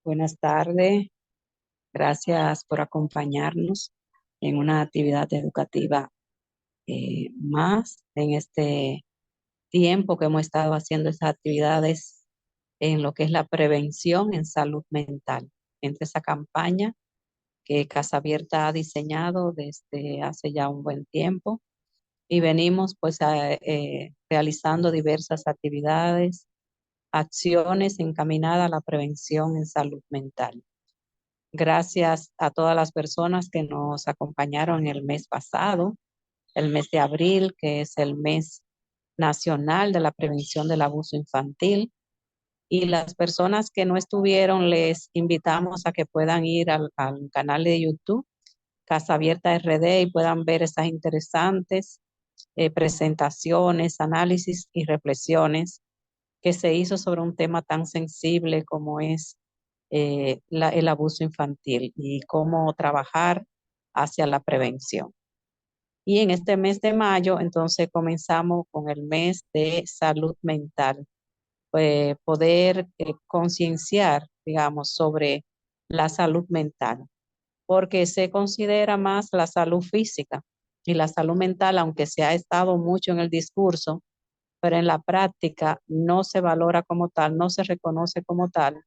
Buenas tardes, gracias por acompañarnos en una actividad educativa más en este tiempo que hemos estado haciendo esas actividades en lo que es la prevención en salud mental. Entre esa campaña que Casa Abierta ha diseñado desde hace ya un buen tiempo y venimos realizando diversas actividades, acciones encaminadas a la prevención en salud mental. Gracias a todas las personas que nos acompañaron el mes pasado, el mes de abril, que es el mes nacional de la prevención del abuso infantil. Y las personas que no estuvieron, les invitamos a que puedan ir al canal de YouTube, Casa Abierta RD, y puedan ver esas interesantes presentaciones, análisis y reflexiones que se hizo sobre un tema tan sensible como es el abuso infantil y cómo trabajar hacia la prevención. Y en este mes de mayo, entonces comenzamos con el mes de salud mental, poder concienciar, digamos, sobre la salud mental, porque se considera más la salud física y la salud mental, aunque se ha estado mucho en el discurso, pero en la práctica no se valora como tal, no se reconoce como tal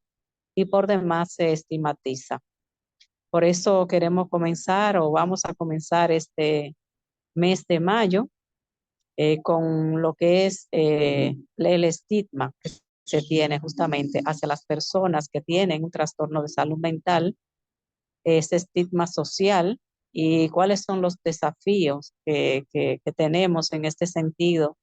y por demás se estigmatiza. Por eso queremos comenzar o vamos a comenzar este mes de mayo con lo que es el estigma que se tiene justamente hacia las personas que tienen un trastorno de salud mental, ese estigma social y cuáles son los desafíos que tenemos en este sentido,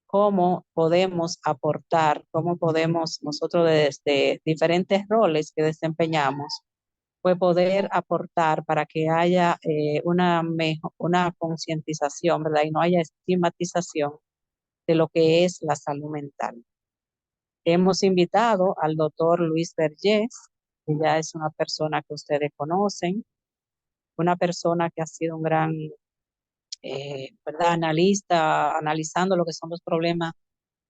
cómo podemos aportar, cómo podemos nosotros desde diferentes roles que desempeñamos pues poder aportar para que haya una concientización, ¿verdad? Y no haya estigmatización de lo que es la salud mental. Hemos invitado al doctor Luis Vergés, que ya es una persona que ustedes conocen, una persona que ha sido un gran, ¿verdad? Analista, analizando lo que son los problemas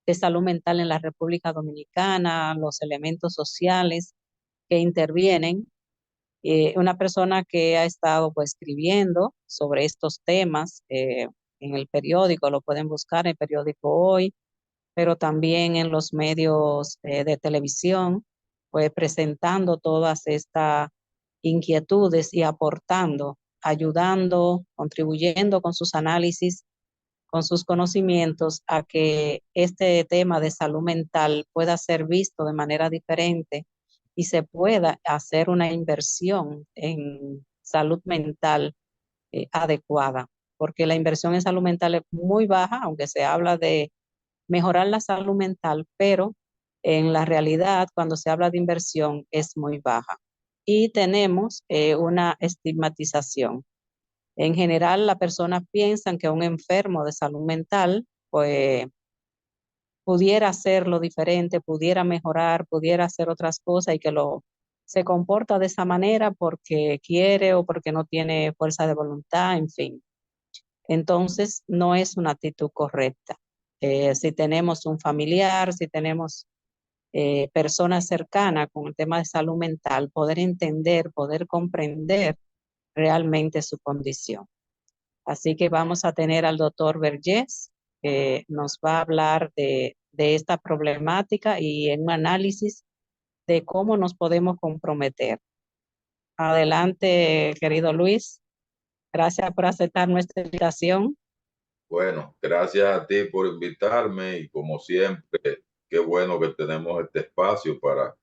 de salud mental en la República Dominicana, los elementos sociales que intervienen. Una persona que ha estado pues escribiendo sobre estos temas en el periódico, lo pueden buscar en el periódico Hoy, pero también en los medios de televisión, pues presentando todas estas inquietudes y aportando, ayudando, contribuyendo con sus análisis, con sus conocimientos a que este tema de salud mental pueda ser visto de manera diferente y se pueda hacer una inversión en salud mental adecuada, porque la inversión en salud mental es muy baja, aunque se habla de mejorar la salud mental, pero en la realidad cuando se habla de inversión es muy baja. Y tenemos una estigmatización. En general, las personas piensan que un enfermo de salud mental, pues, pudiera hacerlo diferente, pudiera mejorar, pudiera hacer otras cosas y que se comporta de esa manera porque quiere o porque no tiene fuerza de voluntad, en fin. Entonces, no es una actitud correcta. Si tenemos un familiar, si tenemos personas cercanas con el tema de salud mental, poder entender, poder comprender realmente su condición. Así que vamos a tener al doctor Vergés, que nos va a hablar de esta problemática y en un análisis de cómo nos podemos comprometer. Adelante, querido Luis. Gracias por aceptar nuestra invitación. Bueno, gracias a ti por invitarme y como siempre, qué bueno que tenemos este espacio para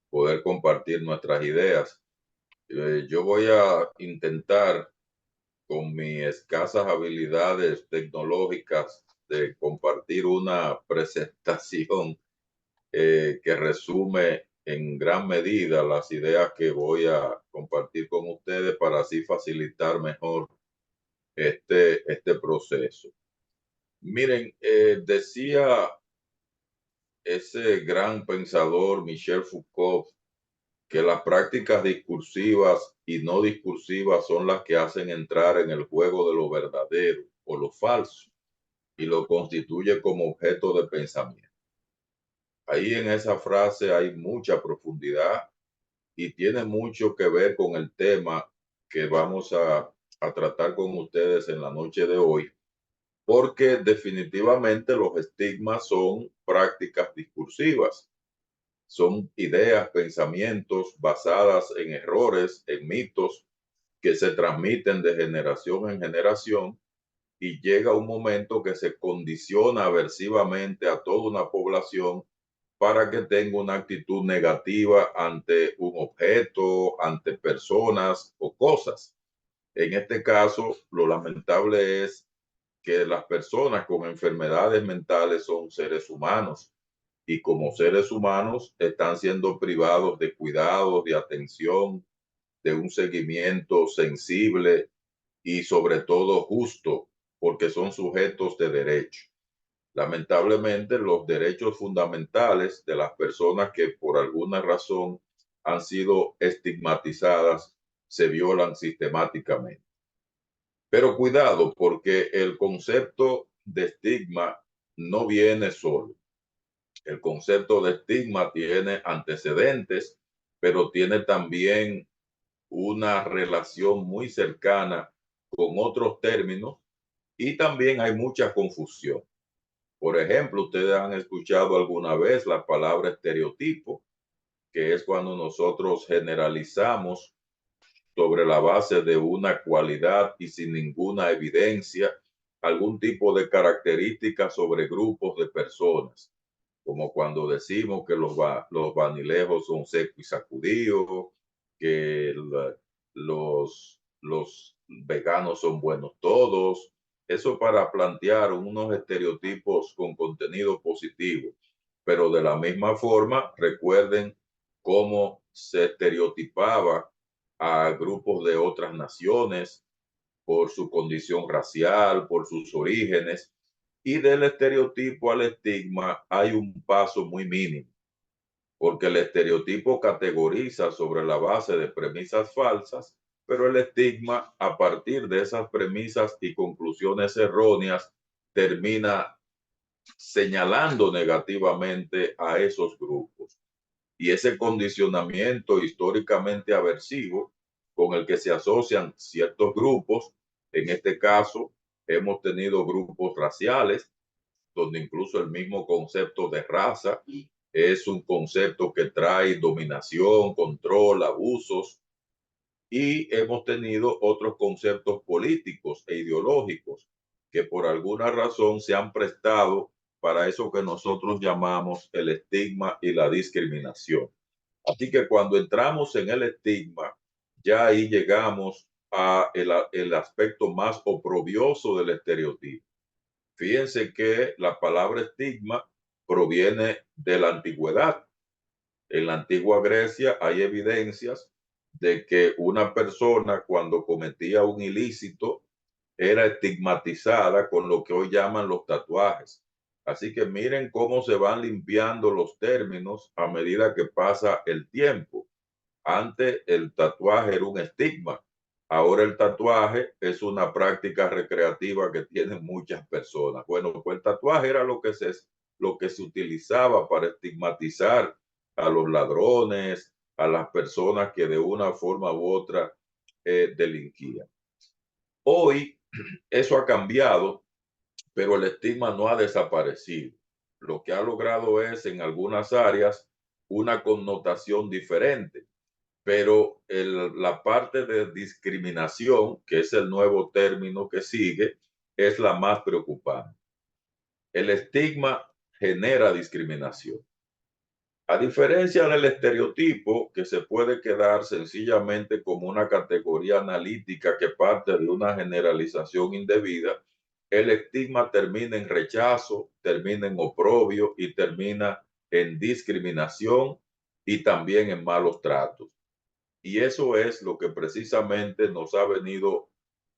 poder compartir nuestras ideas. Yo voy a intentar con mis escasas habilidades tecnológicas de compartir una presentación que resume en gran medida las ideas que voy a compartir con ustedes para así facilitar mejor este proceso. Miren, decía ese gran pensador Michel Foucault que las prácticas discursivas y no discursivas son las que hacen entrar en el juego de lo verdadero o lo falso y lo constituye como objeto de pensamiento. Ahí en esa frase hay mucha profundidad y tiene mucho que ver con el tema que vamos a tratar con ustedes en la noche de hoy, porque definitivamente los estigmas son prácticas discursivas, son ideas, pensamientos basadas en errores, en mitos que se transmiten de generación en generación y llega un momento que se condiciona aversivamente a toda una población para que tenga una actitud negativa ante un objeto, ante personas o cosas. En este caso, lo lamentable es que las personas con enfermedades mentales son seres humanos y como seres humanos están siendo privados de cuidados, de atención, de un seguimiento sensible y sobre todo justo, porque son sujetos de derecho. Lamentablemente, los derechos fundamentales de las personas que por alguna razón han sido estigmatizadas se violan sistemáticamente. Pero cuidado, porque el concepto de estigma no viene solo. El concepto de estigma tiene antecedentes, pero tiene también una relación muy cercana con otros términos y también hay mucha confusión. Por ejemplo, ustedes han escuchado alguna vez la palabra estereotipo, que es cuando nosotros generalizamos sobre la base de una cualidad y sin ninguna evidencia algún tipo de característica sobre grupos de personas, como cuando decimos que los vanilejos son secos y sacudidos, que los veganos son buenos todos. Eso para plantear unos estereotipos con contenido positivo. Pero de la misma forma, recuerden cómo se estereotipaba a grupos de otras naciones por su condición racial, por sus orígenes, y del estereotipo al estigma hay un paso muy mínimo, porque el estereotipo categoriza sobre la base de premisas falsas, pero el estigma, a partir de esas premisas y conclusiones erróneas, termina señalando negativamente a esos grupos. Y ese condicionamiento históricamente aversivo con el que se asocian ciertos grupos, en este caso hemos tenido grupos raciales, donde incluso el mismo concepto de raza es un concepto que trae dominación, control, abusos, y hemos tenido otros conceptos políticos e ideológicos que por alguna razón se han prestado para eso que nosotros llamamos el estigma y la discriminación. Así que cuando entramos en el estigma, ya ahí llegamos a el aspecto más oprobioso del estereotipo. Fíjense que la palabra estigma proviene de la antigüedad. En la antigua Grecia hay evidencias de que una persona cuando cometía un ilícito era estigmatizada con lo que hoy llaman los tatuajes. Así que miren cómo se van limpiando los términos a medida que pasa el tiempo. Antes el tatuaje era un estigma. Ahora el tatuaje es una práctica recreativa que tienen muchas personas. Bueno, pues el tatuaje era lo que se utilizaba para estigmatizar a los ladrones, a las personas que de una forma u otra delinquían. Hoy eso ha cambiado, pero el estigma no ha desaparecido. Lo que ha logrado es en algunas áreas una connotación diferente, pero la parte de discriminación, que es el nuevo término que sigue, es la más preocupante. El estigma genera discriminación. A diferencia del estereotipo, que se puede quedar sencillamente como una categoría analítica que parte de una generalización indebida, el estigma termina en rechazo, termina en oprobio y termina en discriminación y también en malos tratos. Y eso es lo que precisamente nos ha venido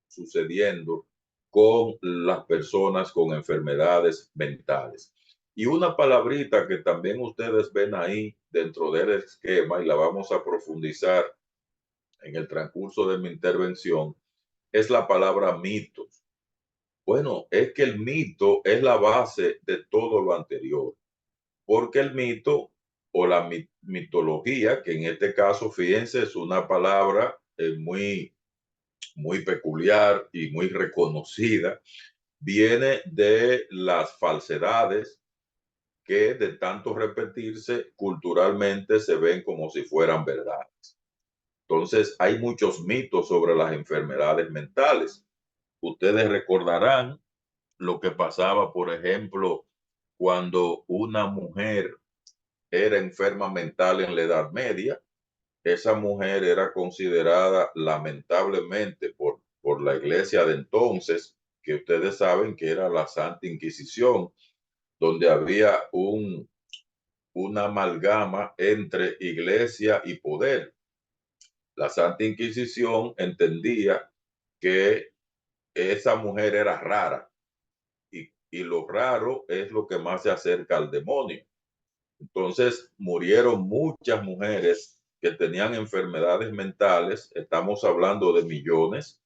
sucediendo con las personas con enfermedades mentales. Y una palabrita que también ustedes ven ahí dentro del esquema y la vamos a profundizar en el transcurso de mi intervención es la palabra mitos. Bueno, es que el mito es la base de todo lo anterior, porque el mito o la mitología, que en este caso, fíjense, es una palabra muy peculiar y muy reconocida, viene de las falsedades que de tanto repetirse culturalmente se ven como si fueran verdades. Entonces, hay muchos mitos sobre las enfermedades mentales. Ustedes recordarán lo que pasaba, por ejemplo, cuando una mujer era enferma mental en la Edad Media. Esa mujer era considerada lamentablemente por la iglesia de entonces, que ustedes saben que era la Santa Inquisición, donde había una amalgama entre iglesia y poder. La Santa Inquisición entendía que esa mujer era rara y lo raro es lo que más se acerca al demonio. Entonces murieron muchas mujeres que tenían enfermedades mentales, estamos hablando de millones,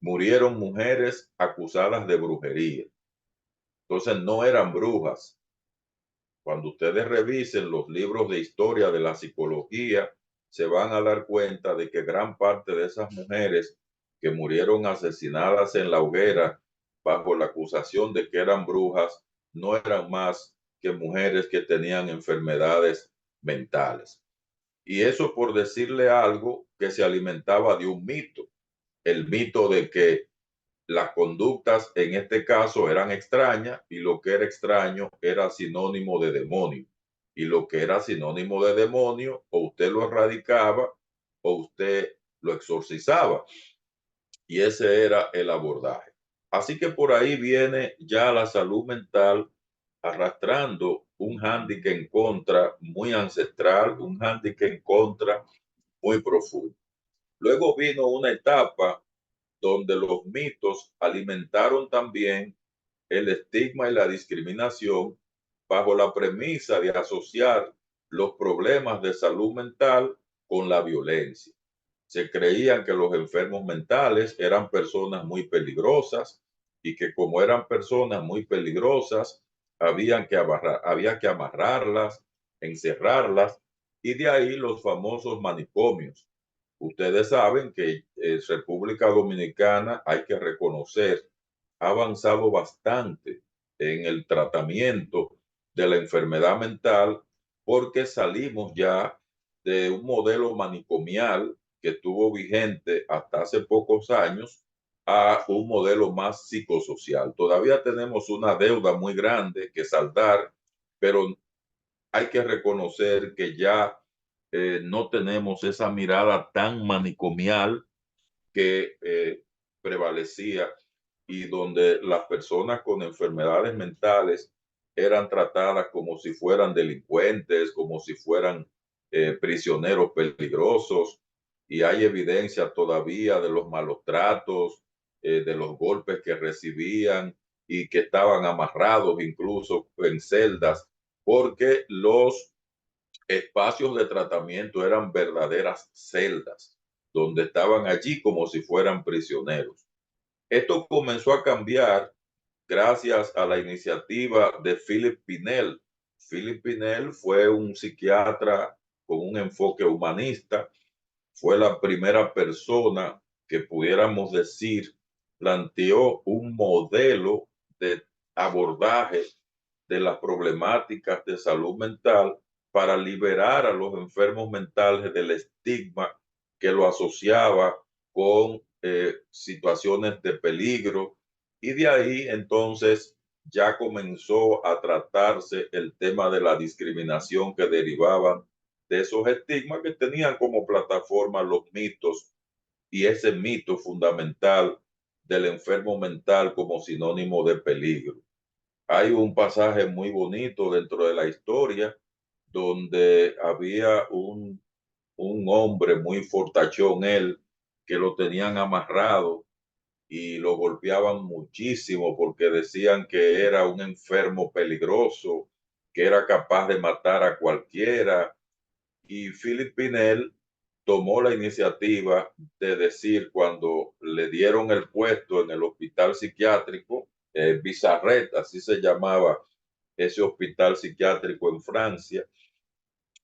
murieron mujeres acusadas de brujería. Entonces no eran brujas. Cuando ustedes revisen los libros de historia de la psicología, se van a dar cuenta de que gran parte de esas mujeres que murieron asesinadas en la hoguera bajo la acusación de que eran brujas, no eran más que mujeres que tenían enfermedades mentales. Y eso por decirle algo que se alimentaba de un mito, el mito de que las conductas en este caso eran extrañas y lo que era extraño era sinónimo de demonio. Y lo que era sinónimo de demonio, o usted lo erradicaba o usted lo exorcizaba. Y ese era el abordaje. Así que por ahí viene ya la salud mental arrastrando un hándicap en contra muy ancestral, un hándicap en contra muy profundo. Luego vino una etapa donde los mitos alimentaron también el estigma y la discriminación bajo la premisa de asociar los problemas de salud mental con la violencia. Se creían que los enfermos mentales eran personas muy peligrosas y que como eran personas muy peligrosas, había que amarrarlas, encerrarlas, y de ahí los famosos manicomios. Ustedes saben que República Dominicana, hay que reconocer, ha avanzado bastante en el tratamiento de la enfermedad mental porque salimos ya de un modelo manicomial que estuvo vigente hasta hace pocos años a un modelo más psicosocial. Todavía tenemos una deuda muy grande que saldar, pero hay que reconocer que ya no tenemos esa mirada tan manicomial que prevalecía y donde las personas con enfermedades mentales eran tratadas como si fueran delincuentes, como si fueran prisioneros peligrosos, y hay evidencia todavía de los malos tratos, de los golpes que recibían y que estaban amarrados incluso en celdas, porque los espacios de tratamiento eran verdaderas celdas, donde estaban allí como si fueran prisioneros. Esto comenzó a cambiar gracias a la iniciativa de Philip Pinel. Philip Pinel fue un psiquiatra con un enfoque humanista, fue la primera persona que pudiéramos decir planteó un modelo de abordaje de las problemáticas de salud mental para liberar a los enfermos mentales del estigma que lo asociaba con situaciones de peligro. Y de ahí entonces ya comenzó a tratarse el tema de la discriminación que derivaban de esos estigmas que tenían como plataforma los mitos y ese mito fundamental del enfermo mental como sinónimo de peligro. Hay un pasaje muy bonito dentro de la historia donde había un hombre muy fortachón, él, que lo tenían amarrado y lo golpeaban muchísimo porque decían que era un enfermo peligroso, que era capaz de matar a cualquiera. Y Philip Pinel tomó la iniciativa de decir cuando le dieron el puesto en el hospital psiquiátrico, Bizarret, así se llamaba ese hospital psiquiátrico en Francia,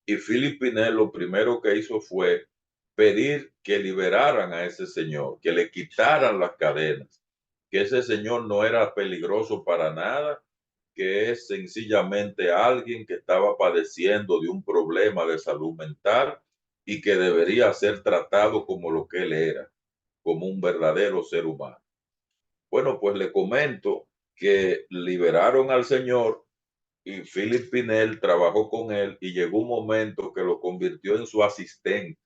Y Philip Pinel lo primero que hizo fue pedir que liberaran a ese señor, que le quitaran las cadenas, que ese señor no era peligroso para nada, que es sencillamente alguien que estaba padeciendo de un problema de salud mental y que debería ser tratado como lo que él era, como un verdadero ser humano. Bueno, pues le comento que liberaron al señor y Philip Pinel trabajó con él y llegó un momento que lo convirtió en su asistente.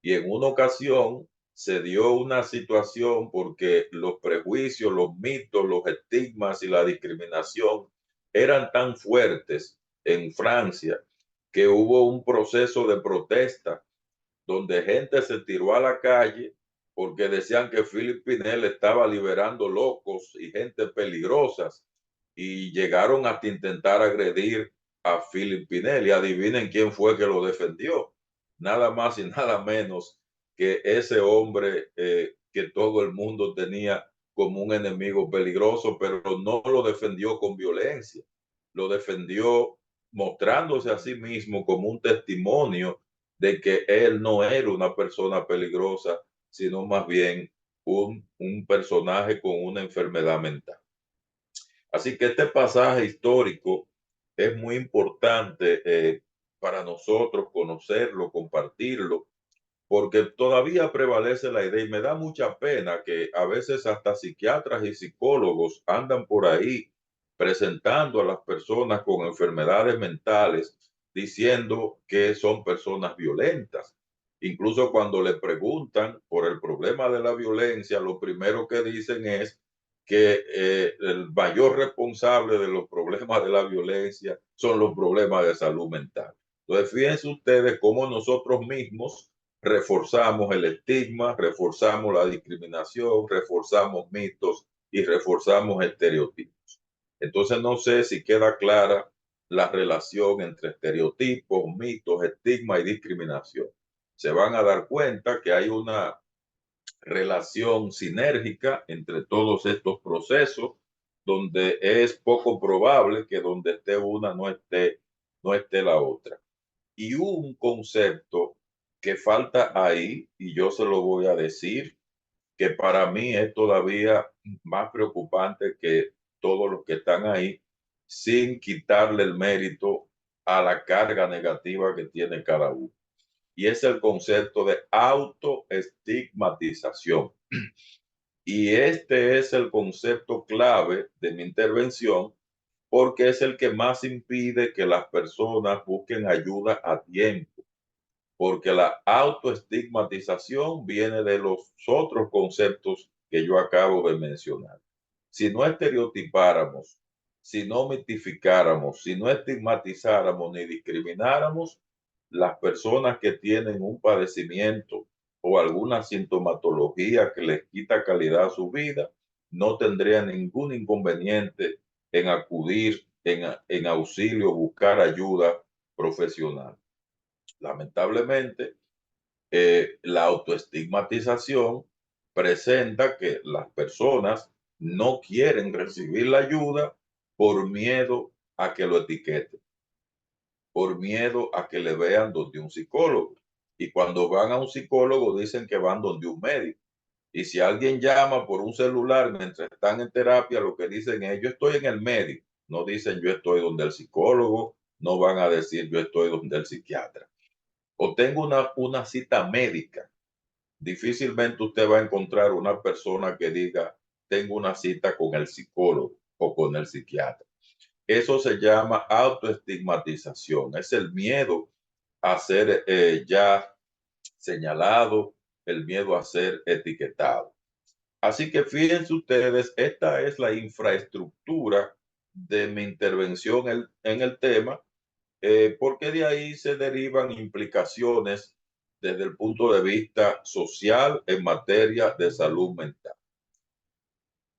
Y en una ocasión se dio una situación porque los prejuicios, los mitos, los estigmas y la discriminación eran tan fuertes en Francia que hubo un proceso de protesta donde gente se tiró a la calle porque decían que Philip Pinel estaba liberando locos y gente peligrosas y llegaron hasta intentar agredir a Philip Pinel y adivinen quién fue que lo defendió. Nada más y nada menos que ese hombre que todo el mundo tenía como un enemigo peligroso, pero no lo defendió con violencia, lo defendió mostrándose a sí mismo como un testimonio de que él no era una persona peligrosa, sino más bien un personaje con una enfermedad mental. Así que este pasaje histórico es muy importante para nosotros conocerlo, compartirlo, porque todavía prevalece la idea y me da mucha pena que a veces hasta psiquiatras y psicólogos andan por ahí presentando a las personas con enfermedades mentales diciendo que son personas violentas. Incluso cuando le preguntan por el problema de la violencia, lo primero que dicen es que el mayor responsable de los problemas de la violencia son los problemas de salud mental. Entonces, fíjense ustedes cómo nosotros mismos reforzamos el estigma, reforzamos la discriminación, reforzamos mitos y reforzamos estereotipos. Entonces no sé si queda clara la relación entre estereotipos, mitos, estigma y discriminación. Se van a dar cuenta que hay una relación sinérgica entre todos estos procesos, donde es poco probable que donde esté una no esté la otra. Y un concepto que falta ahí, y yo se lo voy a decir, que para mí es todavía más preocupante que todos los que están ahí, sin quitarle el mérito a la carga negativa que tiene cada uno. Y es el concepto de autoestigmatización. Y este es el concepto clave de mi intervención porque es el que más impide que las personas busquen ayuda a tiempo, porque la autoestigmatización viene de los otros conceptos que yo acabo de mencionar. Si no estereotipáramos, si no mitificáramos, si no estigmatizáramos ni discrimináramos, las personas que tienen un padecimiento o alguna sintomatología que les quita calidad a su vida, no tendrían ningún inconveniente en acudir en auxilio, buscar ayuda profesional. Lamentablemente, la autoestigmatización presenta que las personas no quieren recibir la ayuda por miedo a que lo etiqueten, por miedo a que le vean donde un psicólogo. Y cuando van a un psicólogo dicen que van donde un médico. Y si alguien llama por un celular mientras están en terapia, lo que dicen es, yo estoy en el médico. No dicen, yo estoy donde el psicólogo, no van a decir, yo estoy donde el psiquiatra. O tengo una cita médica. Difícilmente usted va a encontrar una persona que diga, tengo una cita con el psicólogo o con el psiquiatra. Eso se llama autoestigmatización. Es el miedo a ser ya señalado, el miedo a ser etiquetado. Así que fíjense ustedes, esta es la infraestructura de mi intervención en el tema, porque de ahí se derivan implicaciones desde el punto de vista social en materia de salud mental.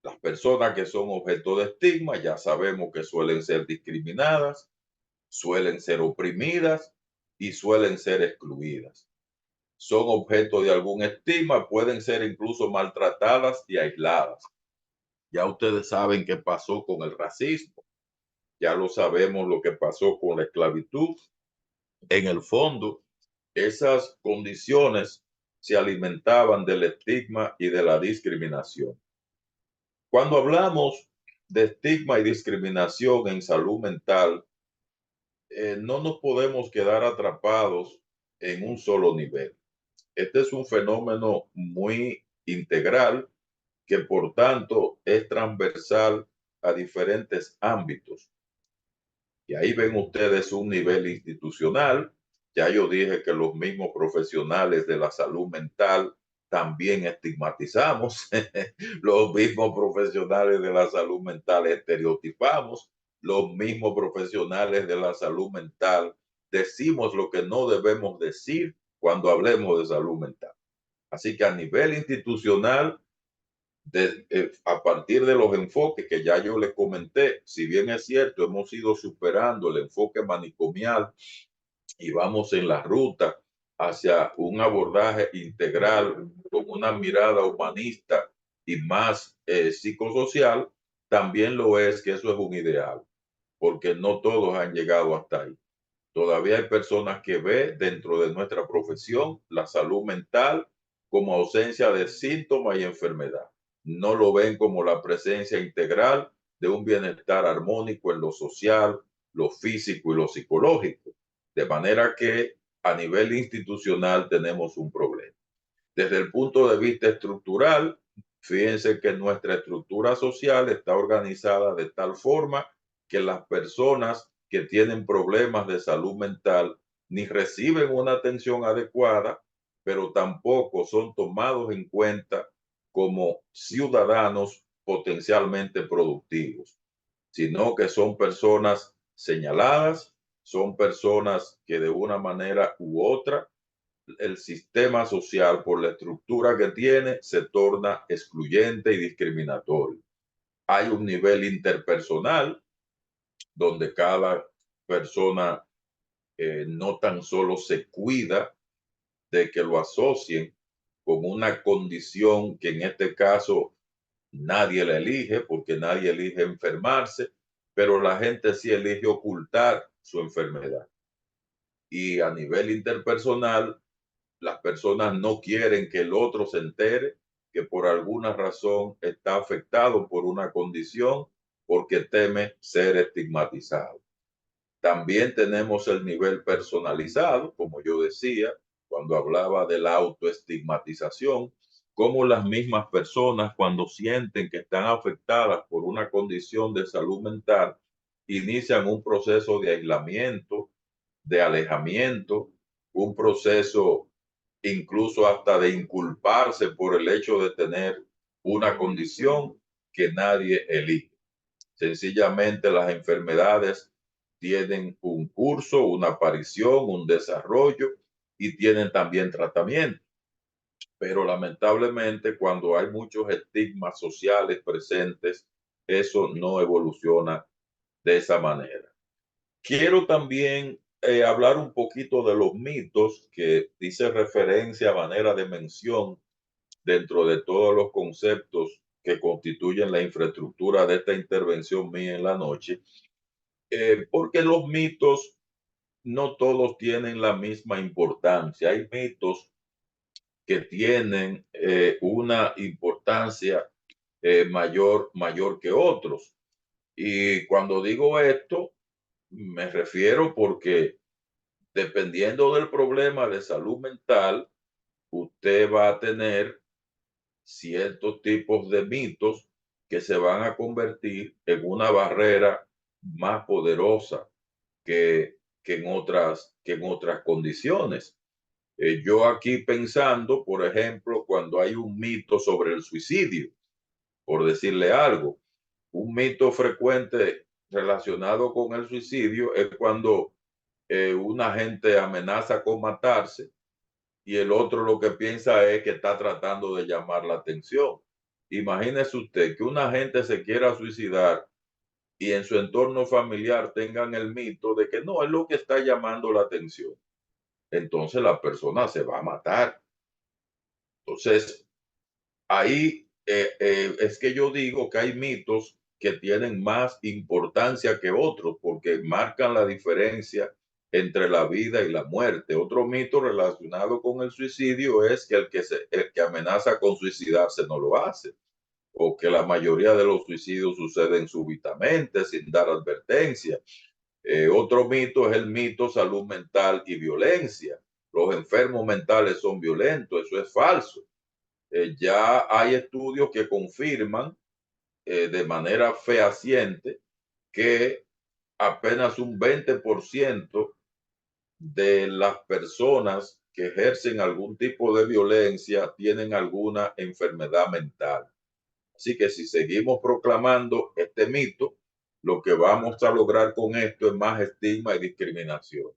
Las personas que son objeto de estigma ya sabemos que suelen ser discriminadas, suelen ser oprimidas y suelen ser excluidas. Son objeto de algún estigma, pueden ser incluso maltratadas y aisladas. Ya ustedes saben qué pasó con el racismo, ya lo sabemos lo que pasó con la esclavitud, En el fondo, esas condiciones se alimentaban del estigma y de la discriminación. Cuando hablamos de estigma y discriminación en salud mental, no nos podemos quedar atrapados en un solo nivel. Este es un fenómeno muy integral que por tanto es transversal a diferentes ámbitos. Y ahí ven ustedes un nivel institucional. Ya yo dije que los mismos profesionales de la salud mental también estigmatizamos, los mismos profesionales de la salud mental estereotipamos, los mismos profesionales de la salud mental decimos lo que no debemos decir cuando hablemos de salud mental. Así que a nivel institucional, a partir de los enfoques que ya yo les comenté, si bien es cierto, hemos ido superando el enfoque manicomial y vamos en la ruta hacia un abordaje integral con una mirada humanista y más psicosocial, también lo es que eso es un ideal, porque no todos han llegado hasta ahí. Todavía hay personas que ven dentro de nuestra profesión la salud mental como ausencia de síntomas y enfermedad. No lo ven como la presencia integral de un bienestar armónico en lo social, lo físico y lo psicológico. De manera que a nivel institucional tenemos un problema. Desde el punto de vista estructural, fíjense que nuestra estructura social está organizada de tal forma que las personas que tienen problemas de salud mental ni reciben una atención adecuada, pero tampoco son tomados en cuenta como ciudadanos potencialmente productivos, sino que son personas señaladas, son personas que de una manera u otra el sistema social, por la estructura que tiene, se torna excluyente y discriminatorio. Hay un nivel interpersonal donde cada persona no tan solo se cuida de que lo asocien con una condición que en este caso nadie la elige, porque nadie elige enfermarse, pero la gente sí elige ocultar su enfermedad. Y a nivel interpersonal, las personas no quieren que el otro se entere que por alguna razón está afectado por una condición porque teme ser estigmatizado. También tenemos el nivel personalizado, como yo decía, cuando hablaba de la autoestigmatización, como las mismas personas cuando sienten que están afectadas por una condición de salud mental, inician un proceso de aislamiento, de alejamiento, un proceso incluso hasta de inculparse por el hecho de tener una condición que nadie elige. Sencillamente las enfermedades tienen un curso, una aparición, un desarrollo y tienen también tratamiento. Pero lamentablemente cuando hay muchos estigmas sociales presentes, eso no evoluciona de esa manera. Quiero también hablar un poquito de los mitos que dice referencia a manera de mención dentro de todos los conceptos que constituyen la infraestructura de esta intervención mía en la noche, porque los mitos no todos tienen la misma importancia. Hay mitos que tienen una importancia mayor que otros. Y cuando digo esto, me refiero porque dependiendo del problema de salud mental, usted va a tener ciertos tipos de mitos que se van a convertir en una barrera más poderosa que en otras condiciones. Yo aquí pensando, por ejemplo, cuando hay un mito sobre el suicidio, por decirle algo, un mito frecuente relacionado con el suicidio es cuando una gente amenaza con matarse y el otro lo que piensa es que está tratando de llamar la atención. Imagínese usted que una gente se quiera suicidar y en su entorno familiar tengan el mito de que no es lo que está llamando la atención. Entonces la persona se va a matar. Entonces, ahí es que yo digo que hay mitos que tienen más importancia que otros porque marcan la diferencia entre la vida y la muerte. Otro mito relacionado con el suicidio es que el que amenaza con suicidarse no lo hace, o que la mayoría de los suicidios suceden súbitamente, sin dar advertencia. Otro mito es el mito salud mental y violencia. Los enfermos mentales son violentos, eso es falso. Ya hay estudios que confirman de manera fehaciente que apenas un 20% de las personas que ejercen algún tipo de violencia tienen alguna enfermedad mental. Así que si seguimos proclamando este mito, lo que vamos a lograr con esto es más estigma y discriminación.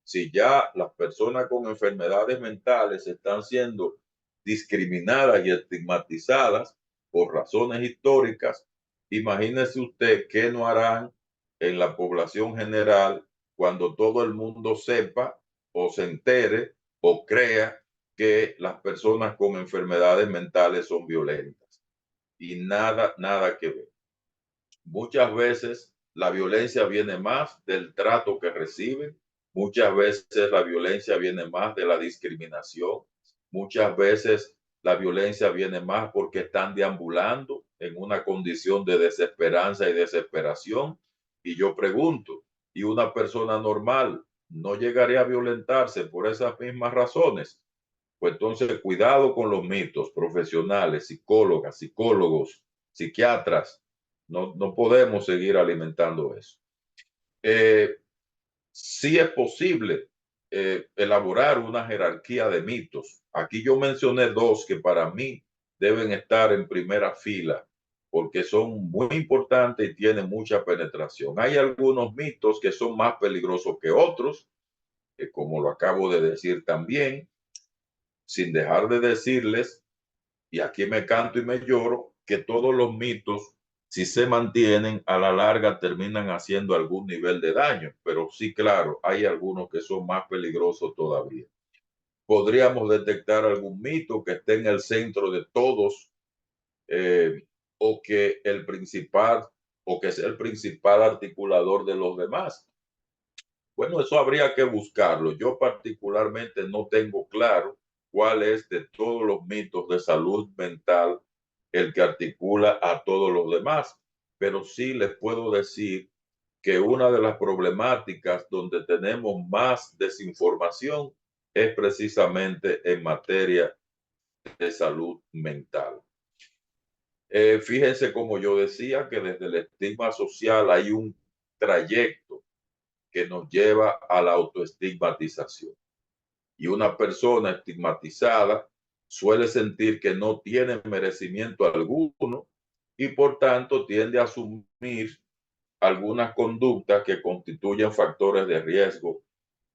Si ya las personas con enfermedades mentales están siendo discriminadas y estigmatizadas por razones históricas, imagínese usted qué no harán en la población general cuando todo el mundo sepa o se entere o crea que las personas con enfermedades mentales son violentas. Y nada, nada que ver. Muchas veces la violencia viene más del trato que reciben, muchas veces la violencia viene más de la discriminación, muchas veces la violencia viene más porque están deambulando en una condición de desesperanza y desesperación. Y yo pregunto, ¿y una persona normal no llegaría a violentarse por esas mismas razones? Pues entonces, cuidado con los mitos. Profesionales, psicólogas, psicólogos, psiquiatras, no podemos seguir alimentando eso. Eh, sí es posible elaborar una jerarquía de mitos. Aquí yo mencioné dos que para mí deben estar en primera fila porque son muy importantes y tienen mucha penetración. Hay algunos mitos que son más peligrosos que otros, como lo acabo de decir también, sin dejar de decirles, y aquí me canto y me lloro, que todos los mitos, si se mantienen, a la larga terminan haciendo algún nivel de daño. Pero sí, claro, hay algunos que son más peligrosos todavía. Podríamos detectar algún mito que esté en el centro de todos, o que el principal, o que sea el principal articulador de los demás. Bueno, eso habría que buscarlo. Yo particularmente no tengo claro cuál es de todos los mitos de salud mental el que articula a todos los demás, pero sí les puedo decir que una de las problemáticas donde tenemos más desinformación es precisamente en materia de salud mental. Fíjense, como yo decía, que desde el estigma social hay un trayecto que nos lleva a la autoestigmatización. Y una persona estigmatizada suele sentir que no tiene merecimiento alguno y por tanto tiende a asumir algunas conductas que constituyen factores de riesgo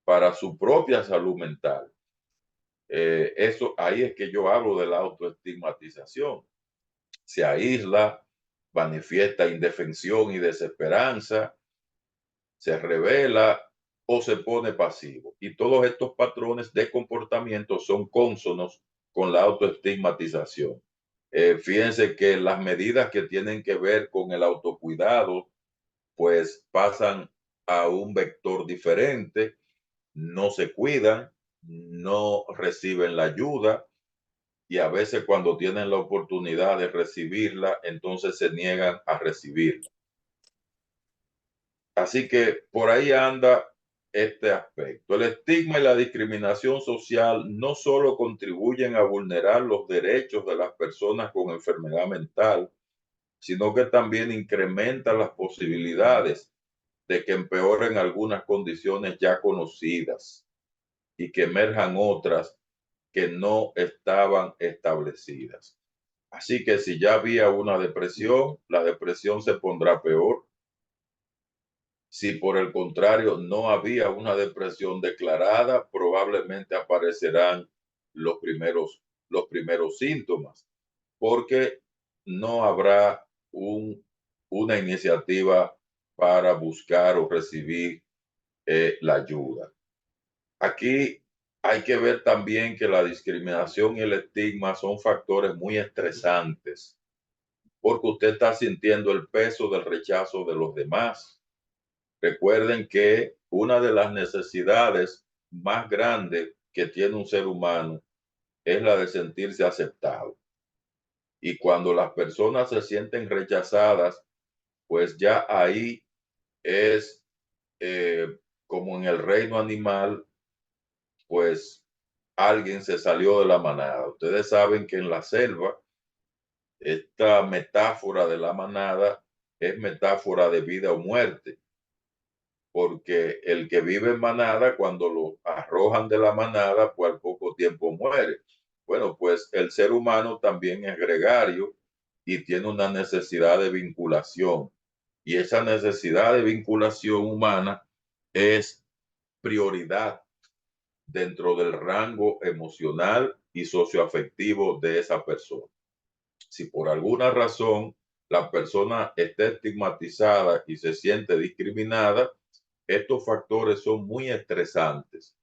para su propia salud mental. Eso ahí es que yo hablo de la autoestigmatización. Se aísla, manifiesta indefensión y desesperanza, se revela o se pone pasivo. Y todos estos patrones de comportamiento son cónsonos con la autoestigmatización. Fíjense que las medidas que tienen que ver con el autocuidado, pues pasan a un vector diferente, no se cuidan, no reciben la ayuda y a veces cuando tienen la oportunidad de recibirla, entonces se niegan a recibirla. Así que por ahí anda este aspecto. El estigma y la discriminación social no solo contribuyen a vulnerar los derechos de las personas con enfermedad mental, sino que también incrementan las posibilidades de que empeoren algunas condiciones ya conocidas y que emerjan otras que no estaban establecidas. Así que si ya había una depresión, la depresión se pondrá peor. Si por el contrario no había una depresión declarada, probablemente aparecerán los primeros síntomas, porque no habrá una iniciativa para buscar o recibir la ayuda. Aquí hay que ver también que la discriminación y el estigma son factores muy estresantes, porque usted está sintiendo el peso del rechazo de los demás. Recuerden que una de las necesidades más grandes que tiene un ser humano es la de sentirse aceptado. Y cuando las personas se sienten rechazadas, pues ya ahí es como en el reino animal, pues alguien se salió de la manada. Ustedes saben que en la selva, esta metáfora de la manada es metáfora de vida o muerte, porque el que vive en manada, cuando lo arrojan de la manada, pues al poco tiempo muere. Bueno, pues el ser humano también es gregario y tiene una necesidad de vinculación. Y esa necesidad de vinculación humana es prioridad dentro del rango emocional y socioafectivo de esa persona. Si por alguna razón la persona está estigmatizada y se siente discriminada, estos factores son muy estresantes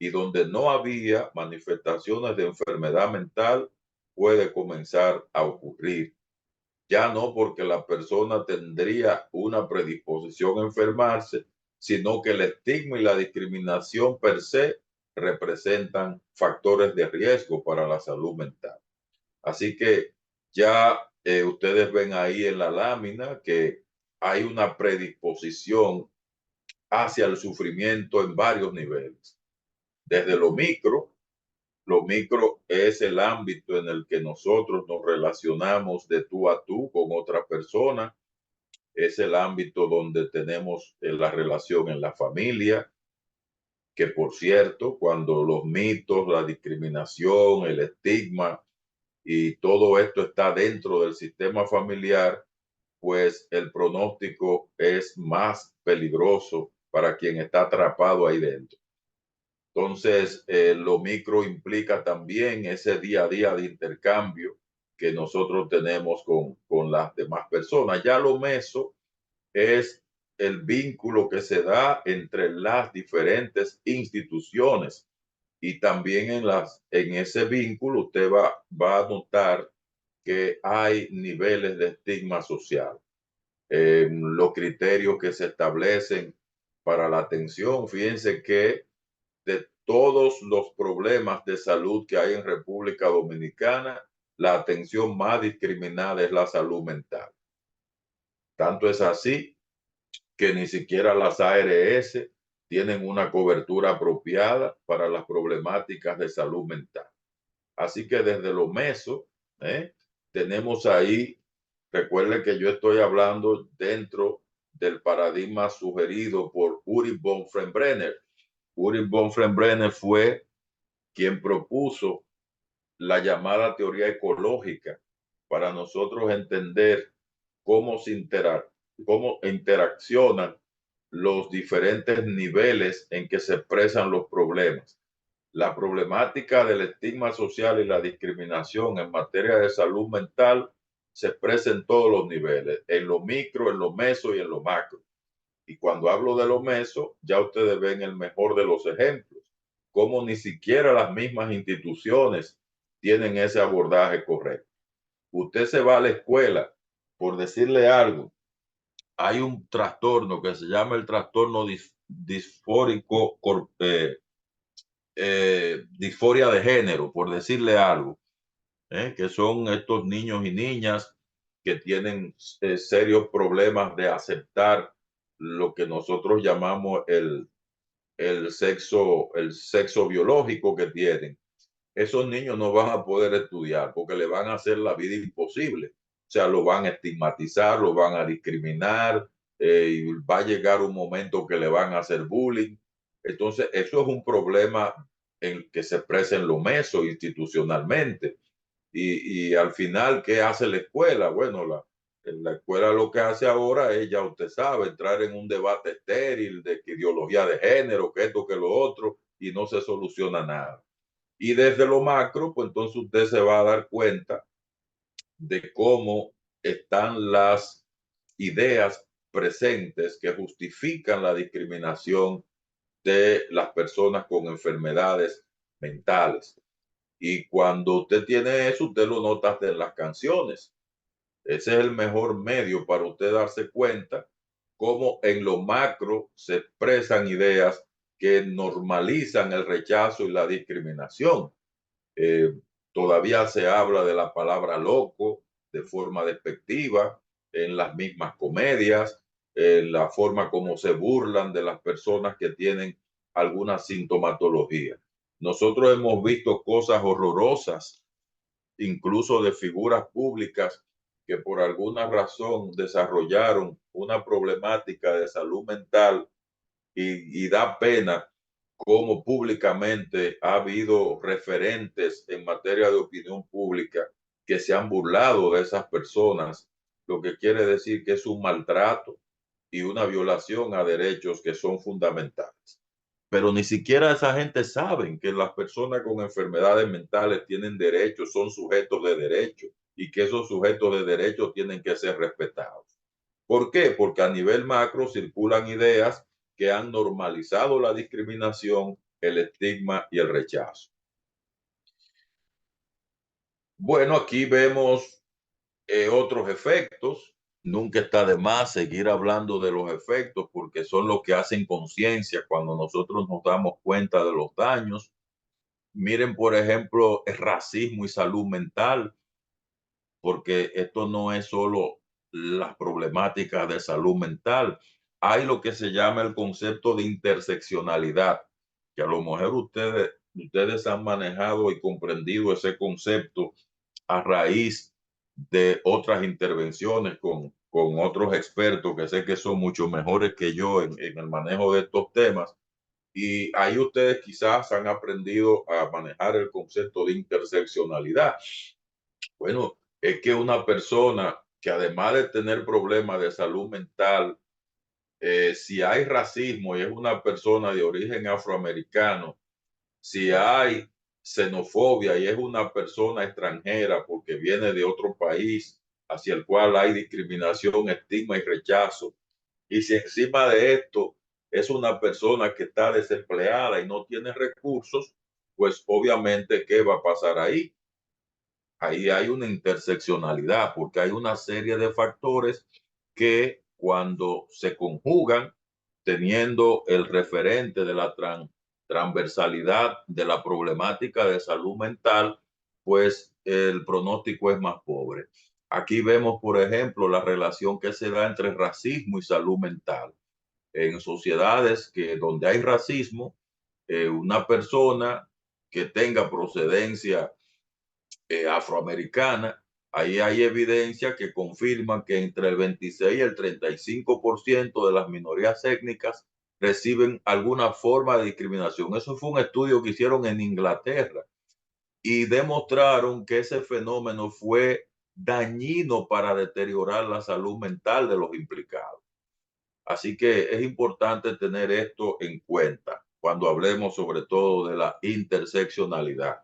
y donde no había manifestaciones de enfermedad mental puede comenzar a ocurrir. Ya no porque la persona tendría una predisposición a enfermarse, sino que el estigma y la discriminación per se representan factores de riesgo para la salud mental. Así que ya ustedes ven ahí en la lámina que hay una predisposición hacia el sufrimiento en varios niveles. Desde lo micro es el ámbito en el que nosotros nos relacionamos de tú a tú con otra persona, es el ámbito donde tenemos la relación en la familia, que por cierto, cuando los mitos, la discriminación, el estigma y todo esto está dentro del sistema familiar, pues el pronóstico es más peligroso para quien está atrapado ahí dentro. Entonces, lo micro implica también ese día a día de intercambio que nosotros tenemos con las demás personas. Ya lo meso es el vínculo que se da entre las diferentes instituciones y también en ese vínculo usted va a notar que hay niveles de estigma social. Los criterios que se establecen para la atención, fíjense que de todos los problemas de salud que hay en República Dominicana, la atención más discriminada es la salud mental. Tanto es así que ni siquiera las ARS tienen una cobertura apropiada para las problemáticas de salud mental. Así que desde lo meso, tenemos ahí, recuerden que yo estoy hablando dentro del paradigma sugerido por Uri von Frembrenner. Uri von Frembrenner fue quien propuso la llamada teoría ecológica para nosotros entender cómo cómo interaccionan los diferentes niveles en que se expresan los problemas. La problemática del estigma social y la discriminación en materia de salud mental se expresa en todos los niveles, en lo micro, en lo meso y en lo macro. Y cuando hablo de lo meso, ya ustedes ven el mejor de los ejemplos, cómo ni siquiera las mismas instituciones tienen ese abordaje correcto. Usted se va a la escuela, por decirle algo, hay un trastorno que se llama el trastorno disfórico, disforia de género, por decirle algo, que son estos niños y niñas que tienen serios problemas de aceptar lo que nosotros llamamos el sexo biológico que tienen. Esos niños no van a poder estudiar porque le van a hacer la vida imposible. O sea, lo van a estigmatizar, lo van a discriminar, y va a llegar un momento que le van a hacer bullying. Entonces, eso es un problema en que se expresa en lo meso institucionalmente. Y al final, ¿qué hace la escuela? Bueno, la escuela lo que hace ahora es, ya usted sabe, entrar en un debate estéril de que ideología de género, que esto, que lo otro, y no se soluciona nada. Y desde lo macro, pues entonces usted se va a dar cuenta de cómo están las ideas presentes que justifican la discriminación de las personas con enfermedades mentales. Y cuando usted tiene eso, usted lo nota hasta en las canciones. Ese es el mejor medio para usted darse cuenta cómo en lo macro se expresan ideas que normalizan el rechazo y la discriminación. Eh, Todavía se habla de la palabra loco de forma despectiva en las mismas comedias, en la forma como se burlan de las personas que tienen alguna sintomatología. Nosotros hemos visto cosas horrorosas, incluso de figuras públicas que por alguna razón desarrollaron una problemática de salud mental y da pena cómo públicamente ha habido referentes en materia de opinión pública que se han burlado de esas personas, lo que quiere decir que es un maltrato y una violación a derechos que son fundamentales. Pero ni siquiera esa gente sabe que las personas con enfermedades mentales tienen derechos, son sujetos de derechos y que esos sujetos de derechos tienen que ser respetados. ¿Por qué? Porque a nivel macro circulan ideas que han normalizado la discriminación, el estigma y el rechazo. Bueno, aquí vemos otros efectos. Nunca está de más seguir hablando de los efectos porque son los que hacen conciencia cuando nosotros nos damos cuenta de los daños. Miren, por ejemplo, el racismo y salud mental, porque esto no es solo las problemáticas de salud mental. Hay lo que se llama el concepto de interseccionalidad, que a lo mejor ustedes han manejado y comprendido ese concepto a raíz de otras intervenciones con otros expertos que sé que son mucho mejores que yo en el manejo de estos temas. Y ahí ustedes quizás han aprendido a manejar el concepto de interseccionalidad. Bueno, es que una persona que además de tener problemas de salud mental, si hay racismo y es una persona de origen afroamericano, si hay xenofobia y es una persona extranjera porque viene de otro país hacia el cual hay discriminación, estigma y rechazo, y si encima de esto es una persona que está desempleada y no tiene recursos, pues obviamente, ¿qué va a pasar ahí? Ahí hay una interseccionalidad porque hay una serie de factores que cuando se conjugan, teniendo el referente de la transversalidad de la problemática de salud mental, pues el pronóstico es más pobre. Aquí vemos, por ejemplo, la relación que se da entre racismo y salud mental. En sociedades donde hay racismo, una persona que tenga procedencia afroamericana, ahí hay evidencia que confirma que entre el 26 y el 35% de las minorías étnicas reciben alguna forma de discriminación. Eso fue un estudio que hicieron en Inglaterra y demostraron que ese fenómeno fue dañino para deteriorar la salud mental de los implicados. Así que es importante tener esto en cuenta cuando hablemos sobre todo de la interseccionalidad.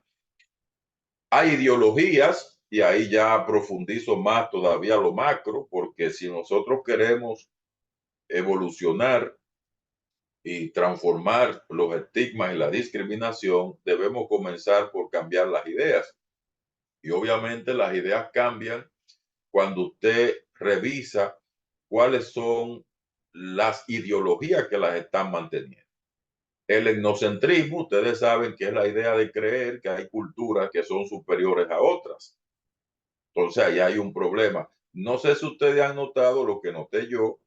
Hay ideologías, y ahí ya profundizo más todavía lo macro, porque si nosotros queremos evolucionar y transformar los estigmas y la discriminación, debemos comenzar por cambiar las ideas. Y obviamente las ideas cambian cuando usted revisa cuáles son las ideologías que las están manteniendo. El etnocentrismo, ustedes saben que es la idea de creer que hay culturas que son superiores a otras. Entonces, ahí hay un problema. No sé si ustedes han notado lo que noté yo,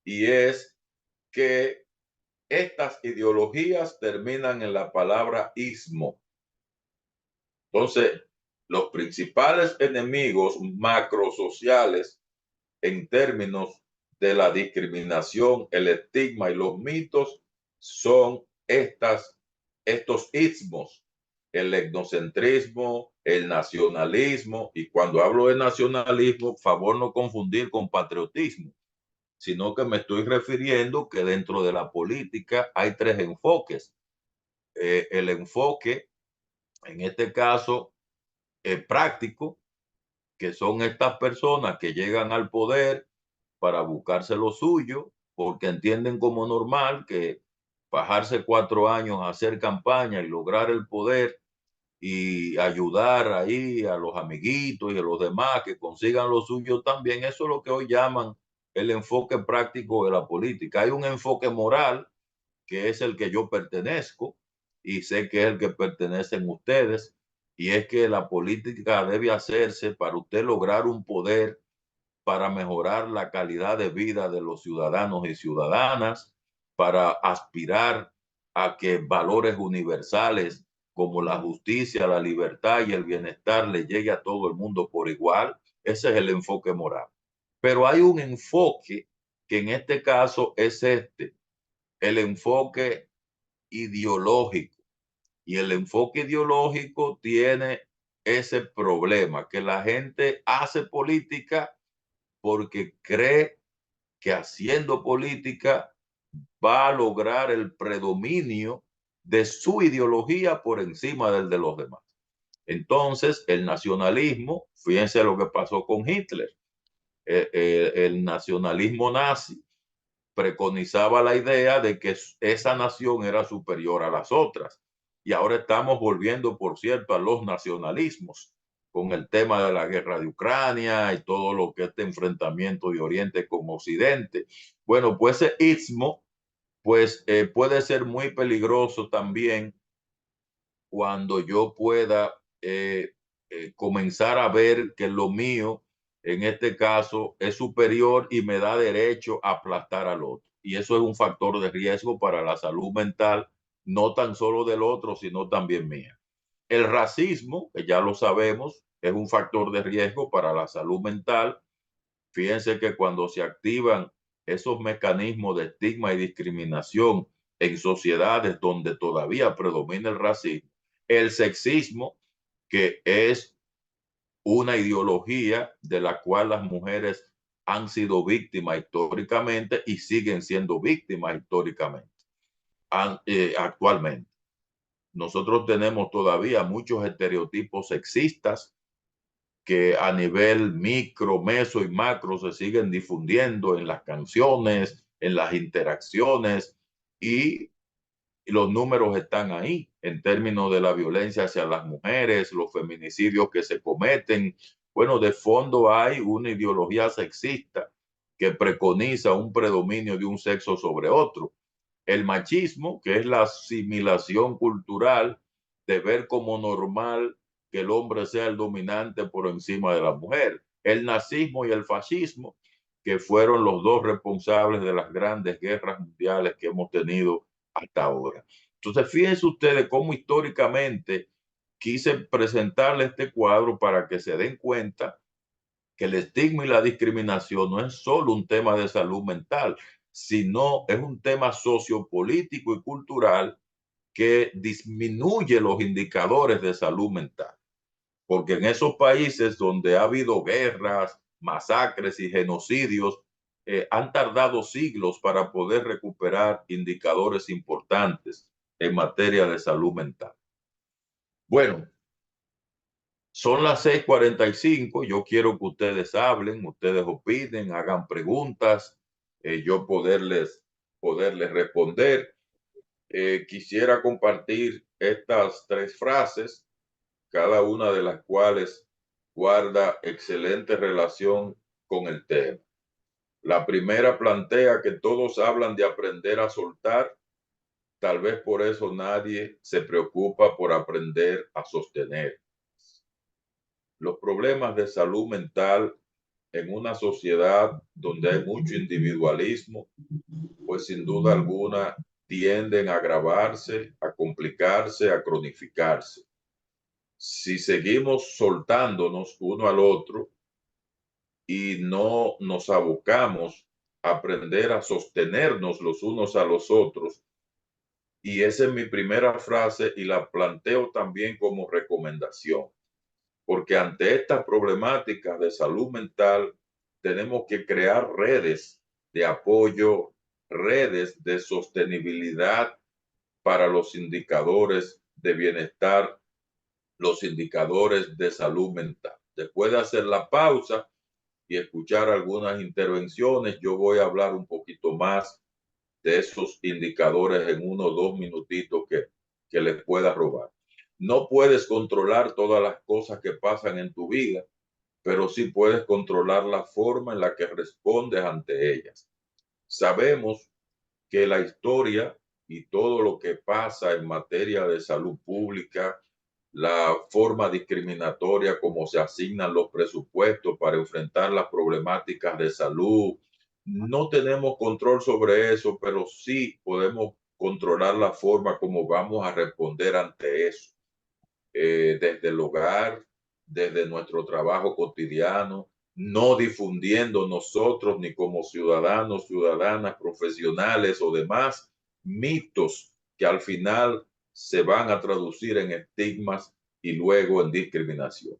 y es que estas ideologías terminan en la palabra ismo. Entonces, los principales enemigos macrosociales en términos de la discriminación, el estigma y los mitos son estos ismos, el etnocentrismo, el nacionalismo, y cuando hablo de nacionalismo, favor no confundir con patriotismo, sino que me estoy refiriendo que dentro de la política hay tres enfoques. El enfoque, en este caso, práctico, que son estas personas que llegan al poder para buscarse lo suyo, porque entienden como normal que bajarse 4 años a hacer campaña y lograr el poder y ayudar ahí a los amiguitos y a los demás que consigan lo suyo también, eso es lo que hoy llaman el enfoque práctico de la política. Hay un enfoque moral que es el que yo pertenezco y sé que es el que pertenecen ustedes, y es que la política debe hacerse para usted lograr un poder para mejorar la calidad de vida de los ciudadanos y ciudadanas, para aspirar a que valores universales como la justicia, la libertad y el bienestar le llegue a todo el mundo por igual. Ese es el enfoque moral. Pero hay un enfoque que en este caso es el enfoque ideológico. Y el enfoque ideológico tiene ese problema, que la gente hace política porque cree que haciendo política va a lograr el predominio de su ideología por encima del de los demás. Entonces, el nacionalismo, fíjense lo que pasó con Hitler, el nacionalismo nazi preconizaba la idea de que esa nación era superior a las otras. Y ahora estamos volviendo, por cierto, a los nacionalismos con el tema de la guerra de Ucrania y todo lo que este enfrentamiento de Oriente con Occidente. Bueno, pues ese istmo pues puede ser muy peligroso también cuando yo pueda comenzar a ver que lo mío, en este caso, es superior y me da derecho a aplastar al otro. Y eso es un factor de riesgo para la salud mental, no tan solo del otro, sino también mía. El racismo, que ya lo sabemos, es un factor de riesgo para la salud mental. Fíjense que cuando se activan esos mecanismos de estigma y discriminación en sociedades donde todavía predomina el racismo, el sexismo, que es una ideología de la cual las mujeres han sido víctimas históricamente y siguen siendo víctimas históricamente, actualmente. Nosotros tenemos todavía muchos estereotipos sexistas que a nivel micro, meso y macro se siguen difundiendo en las canciones, en las interacciones, y los números están ahí en términos de la violencia hacia las mujeres, los feminicidios que se cometen. Bueno, de fondo hay una ideología sexista que preconiza un predominio de un sexo sobre otro. El machismo, que es la asimilación cultural de ver como normal que el hombre sea el dominante por encima de la mujer. El nazismo y el fascismo, que fueron los dos responsables de las grandes guerras mundiales que hemos tenido hasta ahora. Entonces, fíjense ustedes cómo históricamente quise presentarle este cuadro para que se den cuenta que el estigma y la discriminación no es solo un tema de salud mental, sino es un tema sociopolítico y cultural que disminuye los indicadores de salud mental. Porque en esos países donde ha habido guerras, masacres y genocidios, han tardado siglos para poder recuperar indicadores importantes en materia de salud mental. Bueno, son las 6:45. Yo quiero que ustedes hablen, ustedes opinen, hagan preguntas, yo poderles responder. Quisiera compartir estas tres frases, cada una de las cuales guarda excelente relación con el tema. La primera plantea que todos hablan de aprender a soltar, tal vez por eso nadie se preocupa por aprender a sostener. Los problemas de salud mental en una sociedad donde hay mucho individualismo, pues sin duda alguna tienden a agravarse, a complicarse, a cronificarse. Si seguimos soltándonos uno al otro y no nos abocamos a aprender a sostenernos los unos a los otros, y esa es mi primera frase y la planteo también como recomendación, porque ante esta problemática de salud mental tenemos que crear redes de apoyo, redes de sostenibilidad para los indicadores de bienestar, los indicadores de salud mental. Después de hacer la pausa y escuchar algunas intervenciones, yo voy a hablar un poquito más de esos indicadores en 1 o 2 minutitos que les pueda robar. No puedes controlar todas las cosas que pasan en tu vida, pero sí puedes controlar la forma en la que respondes ante ellas. Sabemos que la historia y todo lo que pasa en materia de salud pública, la forma discriminatoria como se asignan los presupuestos para enfrentar las problemáticas de salud, no tenemos control sobre eso, pero sí podemos controlar la forma como vamos a responder ante eso, desde el hogar, desde nuestro trabajo cotidiano, no difundiendo nosotros ni como ciudadanos, ciudadanas, profesionales o demás mitos que al final se van a traducir en estigmas y luego en discriminación.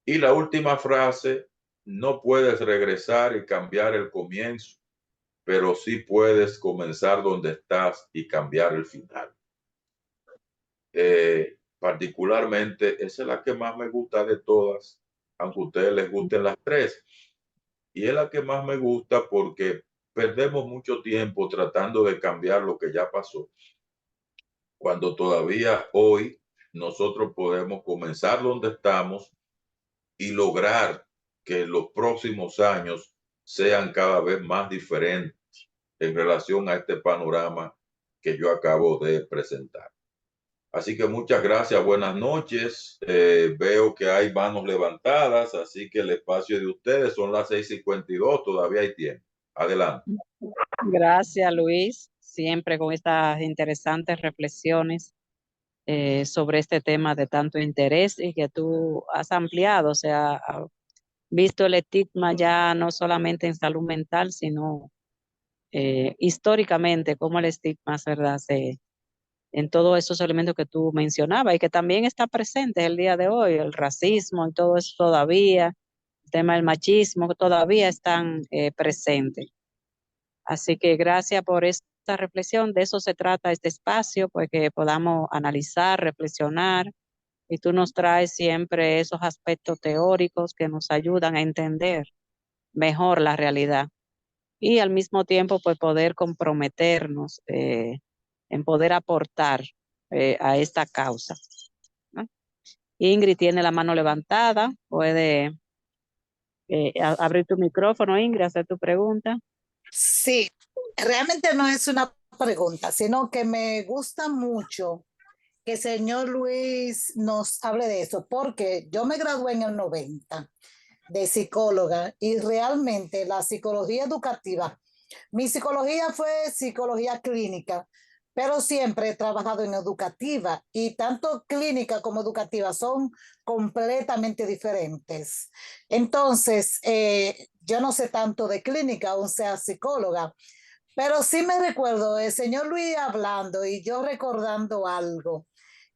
Y la última frase, no puedes regresar y cambiar el comienzo, pero sí puedes comenzar donde estás y cambiar el final. Particularmente, esa es la que más me gusta de todas, aunque a ustedes les gusten las tres. Y es la que más me gusta porque perdemos mucho tiempo tratando de cambiar lo que ya pasó, cuando todavía hoy nosotros podemos comenzar donde estamos y lograr que los próximos años sean cada vez más diferentes en relación a este panorama que yo acabo de presentar. Así que muchas gracias, buenas noches. Veo que hay manos levantadas, así que el espacio de ustedes son las 6:52, todavía hay tiempo. Adelante. Gracias, Luis, siempre con estas interesantes reflexiones sobre este tema de tanto interés y que tú has ampliado, o sea, has visto el estigma ya no solamente en salud mental, sino históricamente, cómo el estigma, ¿verdad? En todos esos elementos que tú mencionabas y que también está presente el día de hoy, el racismo y todo eso todavía, el tema del machismo que todavía están presentes. Así que gracias por esta reflexión, de eso se trata este espacio, pues que podamos analizar, reflexionar, y tú nos traes siempre esos aspectos teóricos que nos ayudan a entender mejor la realidad y al mismo tiempo pues poder comprometernos en poder aportar a esta causa, ¿no? Ingrid tiene la mano levantada, puede abrir tu micrófono, Ingrid, hacer tu pregunta. Sí, realmente no es una pregunta, sino que me gusta mucho que el señor Luis nos hable de eso, porque yo me gradué en el 90 de psicóloga y realmente la psicología educativa, mi psicología fue psicología clínica, pero siempre he trabajado en educativa y tanto clínica como educativa son completamente diferentes. Entonces, yo no sé tanto de clínica, aún sea psicóloga, pero sí me recuerdo el señor Luis hablando y yo recordando algo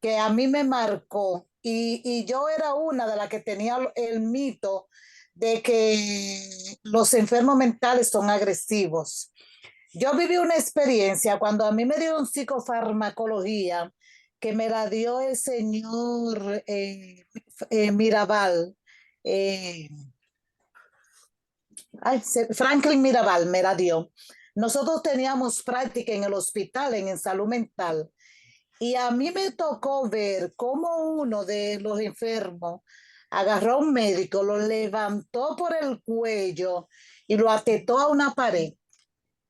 que a mí me marcó y yo era una de las que tenía el mito de que los enfermos mentales son agresivos. Yo viví una experiencia cuando a mí me dieron psicofarmacología, que me la dio el señor Mirabal. eh, Franklin Mirabal me la dio. Nosotros teníamos práctica en el hospital, en salud mental, y a mí me tocó ver cómo uno de los enfermos agarró a un médico, lo levantó por el cuello y lo atetó a una pared,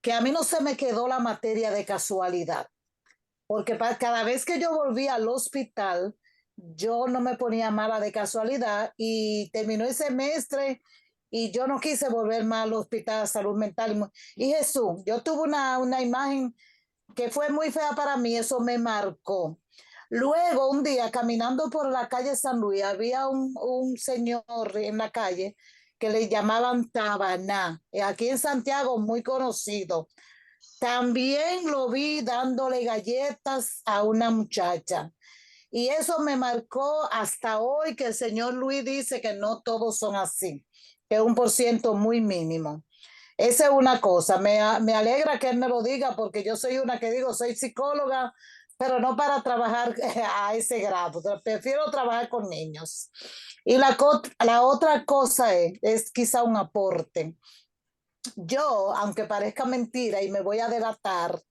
que a mí no se me quedó la materia de casualidad, porque cada vez que yo volvía al hospital, yo no me ponía mala de casualidad y terminó el semestre y yo no quise volver más al hospital de salud mental. Y Jesús, yo tuve una imagen que fue muy fea para mí, eso me marcó. Luego, un día, caminando por la calle San Luis, había un señor en la calle que le llamaban Tabaná, aquí en Santiago muy conocido. También lo vi dándole galletas a una muchacha. Y eso me marcó hasta hoy, que el señor Luis dice que no todos son así, que es un por ciento muy mínimo. Esa es una cosa, me alegra que él me lo diga porque yo soy una que digo, soy psicóloga, pero no para trabajar a ese grado, prefiero trabajar con niños. Y la otra cosa es quizá un aporte. Yo, aunque parezca mentira y me voy a delatar,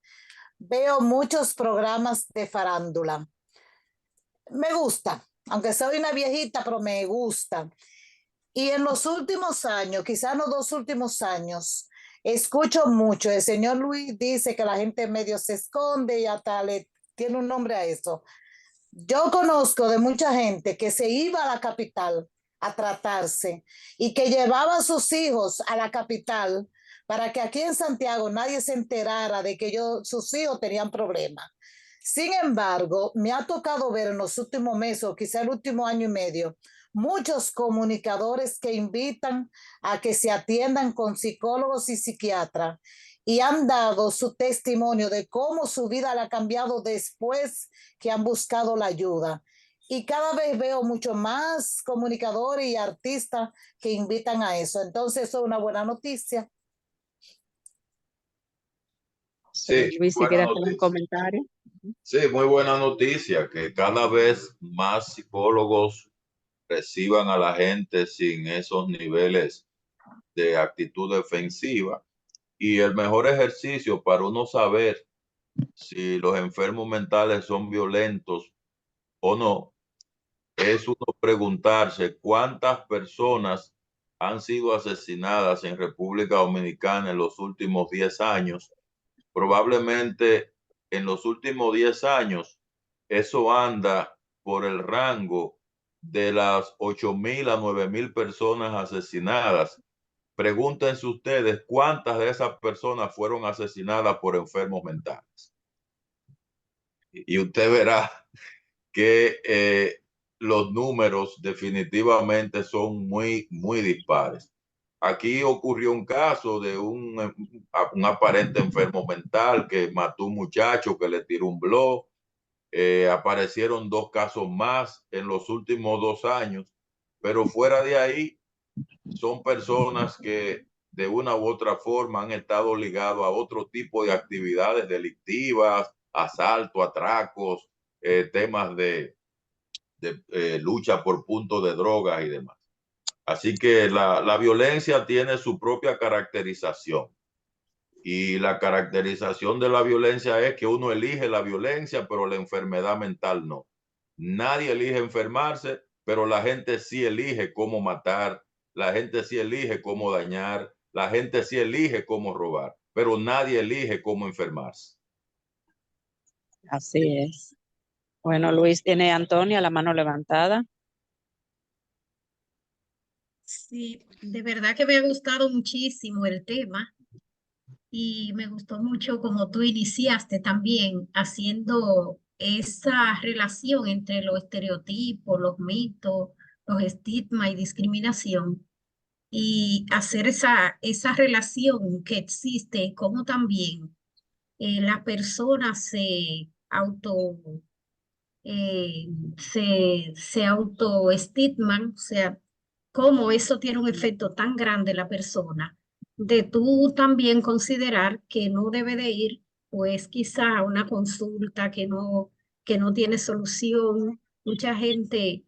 veo muchos programas de farándula. Me gusta, aunque soy una viejita, pero me gusta. Y en los últimos años, quizás los 2 últimos años, escucho mucho. El señor Luis dice que la gente medio se esconde y hasta le tiene un nombre a eso. Yo conozco de mucha gente que se iba a la capital a tratarse y que llevaba a sus hijos a la capital para que aquí en Santiago nadie se enterara de que sus hijos tenían problemas. Sin embargo, me ha tocado ver en los últimos meses, o quizá el último año y medio, muchos comunicadores que invitan a que se atiendan con psicólogos y psiquiatras y han dado su testimonio de cómo su vida le ha cambiado después que han buscado la ayuda. Y cada vez veo mucho más comunicadores y artistas que invitan a eso. Entonces, eso es una buena noticia. Sí, Luis, si buena quiere hacer un noticia. comentario. Sí, muy buena noticia que cada vez más psicólogos reciban a la gente sin esos niveles de actitud defensiva. Y el mejor ejercicio para uno saber si los enfermos mentales son violentos o no es uno preguntarse cuántas personas han sido asesinadas en República Dominicana en los últimos 10 años. Probablemente en los últimos 10 años eso anda por el rango de las 8.000 a 9.000 personas asesinadas. Pregúntense ustedes cuántas de esas personas fueron asesinadas por enfermos mentales. Y usted verá que los números definitivamente son muy, muy dispares. Aquí ocurrió un caso de un aparente enfermo mental que mató a un muchacho que le tiró un blow. Aparecieron 2 casos más en los últimos 2 años, pero fuera de ahí son personas que de una u otra forma han estado ligados a otro tipo de actividades delictivas, asalto, atracos, temas de lucha por puntos de drogas y demás. Así que la violencia tiene su propia caracterización. Y la caracterización de la violencia es que uno elige la violencia, pero la enfermedad mental no. Nadie elige enfermarse, pero la gente sí elige cómo matar, la gente sí elige cómo dañar, la gente sí elige cómo robar, pero nadie elige cómo enfermarse. Así es. Bueno, Luis, tiene a Antonia la mano levantada. Sí, de verdad que me ha gustado muchísimo el tema y me gustó mucho como tú iniciaste también haciendo esa relación entre los estereotipos, los mitos, los estigmas y discriminación y hacer esa relación que existe, como también las personas eh, se autoestigman, o sea, cómo eso tiene un efecto tan grande en la persona, de tú también considerar que no debe de ir, pues quizá a una consulta que no tiene solución. Mucha gente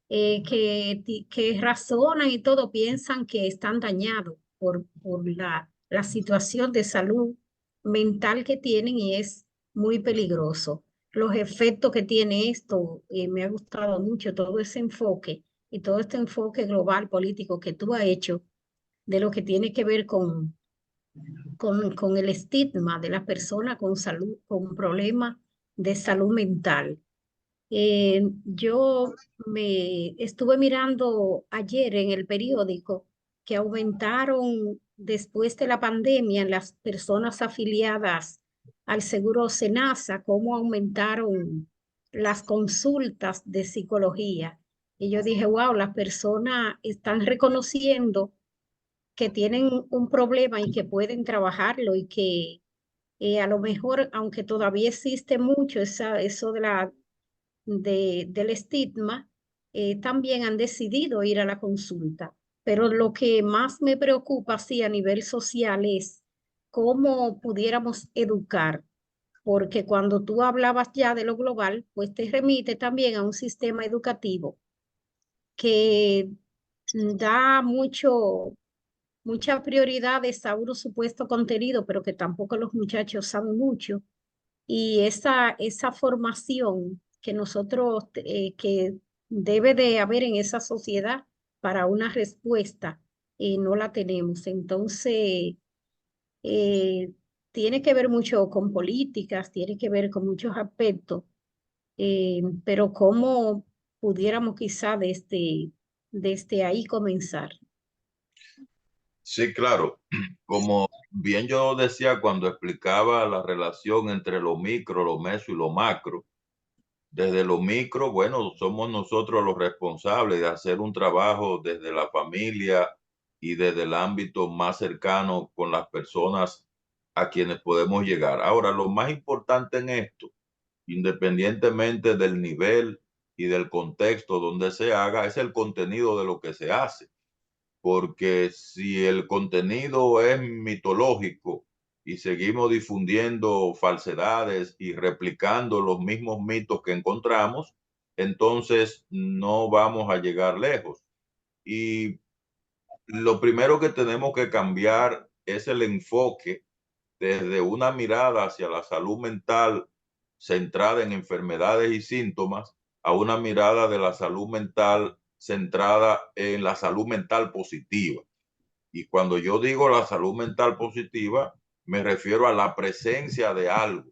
que razonan y todo piensan que están dañados por la situación de salud mental que tienen y es muy peligroso. Los efectos que tiene esto, me ha gustado mucho todo ese enfoque y todo este enfoque global político que tú has hecho de lo que tiene que ver con el estigma de la persona con salud, con problemas de salud mental. Yo me estuve mirando ayer en el periódico que aumentaron después de la pandemia en las personas afiliadas al seguro Senasa, cómo aumentaron las consultas de psicología. Y yo dije, wow, las personas están reconociendo que tienen un problema y que pueden trabajarlo y que a lo mejor, aunque todavía existe mucho eso del estigma, también han decidido ir a la consulta. Pero lo que más me preocupa, sí, a nivel social es cómo pudiéramos educar, porque cuando tú hablabas ya de lo global, pues te remite también a un sistema educativo que da mucha prioridad a un supuesto contenido, pero que tampoco los muchachos saben mucho. Y esa formación que nosotros, que debe de haber en esa sociedad, para una respuesta, no la tenemos. Entonces, eh, tiene que ver mucho con políticas, tiene que ver con muchos aspectos, pero cómo pudiéramos quizá desde ahí comenzar. Sí, claro. Como bien yo decía cuando explicaba la relación entre lo micro, lo meso y lo macro, desde lo micro, bueno, somos nosotros los responsables de hacer un trabajo desde la familia y desde el ámbito más cercano con las personas a quienes podemos llegar. Ahora, lo más importante en esto, independientemente del nivel y del contexto donde se haga, es el contenido de lo que se hace, porque si el contenido es mitológico y seguimos difundiendo falsedades y replicando los mismos mitos que encontramos, entonces no vamos a llegar lejos. Y lo primero que tenemos que cambiar es el enfoque desde una mirada hacia la salud mental centrada en enfermedades y síntomas a una mirada de la salud mental centrada en la salud mental positiva. Y cuando yo digo la salud mental positiva, me refiero a la presencia de algo.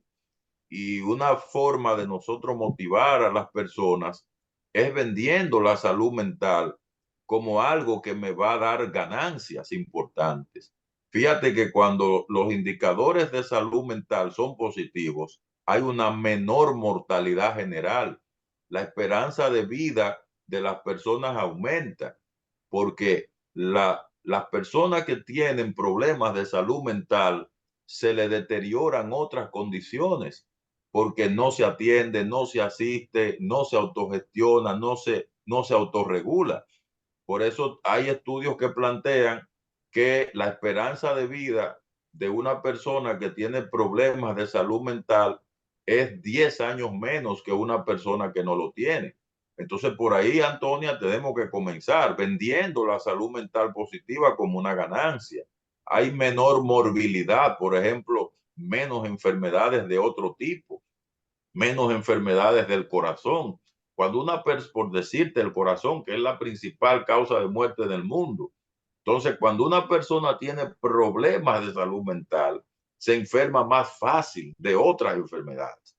Y una forma de nosotros motivar a las personas es vendiendo la salud mental como algo que me va a dar ganancias importantes. Fíjate que cuando los indicadores de salud mental son positivos, hay una menor mortalidad general. La esperanza de vida de las personas aumenta porque las personas que tienen problemas de salud mental se le deterioran otras condiciones porque no se atiende, no se asiste, no se autogestiona, no se autorregula. Por eso hay estudios que plantean que la esperanza de vida de una persona que tiene problemas de salud mental es 10 años menos que una persona que no lo tiene. Entonces, por ahí, Antonia, tenemos que comenzar vendiendo la salud mental positiva como una ganancia. Hay menor morbilidad, por ejemplo, menos enfermedades de otro tipo, menos enfermedades del corazón. Cuando una persona, por decirte, el corazón, que es la principal causa de muerte del mundo. Entonces, cuando una persona tiene problemas de salud mental, se enferma más fácil de otras enfermedades.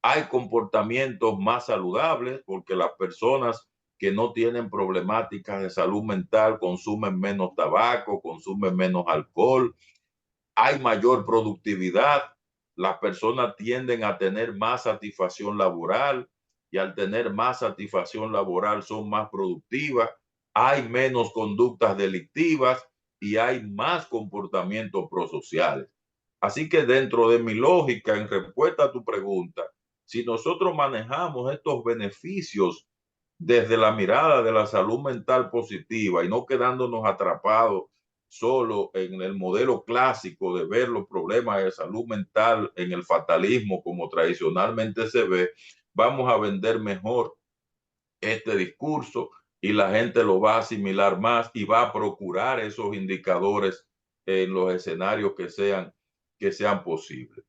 Hay comportamientos más saludables porque las personas que no tienen problemáticas de salud mental consumen menos tabaco, consumen menos alcohol, hay mayor productividad, las personas tienden a tener más satisfacción laboral y al tener más satisfacción laboral son más productivas, hay menos conductas delictivas y hay más comportamientos prosociales. Así que dentro de mi lógica, en respuesta a tu pregunta, si nosotros manejamos estos beneficios desde la mirada de la salud mental positiva y no quedándonos atrapados solo en el modelo clásico de ver los problemas de salud mental en el fatalismo como tradicionalmente se ve, vamos a vender mejor este discurso y la gente lo va a asimilar más y va a procurar esos indicadores en los escenarios que sean posibles.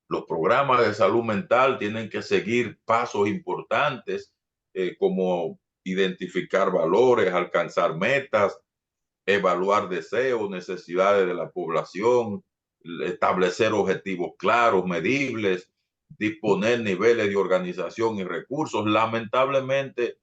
Los programas de salud mental tienen que seguir pasos importantes como identificar valores, alcanzar metas, evaluar deseos, necesidades de la población, establecer objetivos claros, medibles, disponer niveles de organización y recursos. Lamentablemente,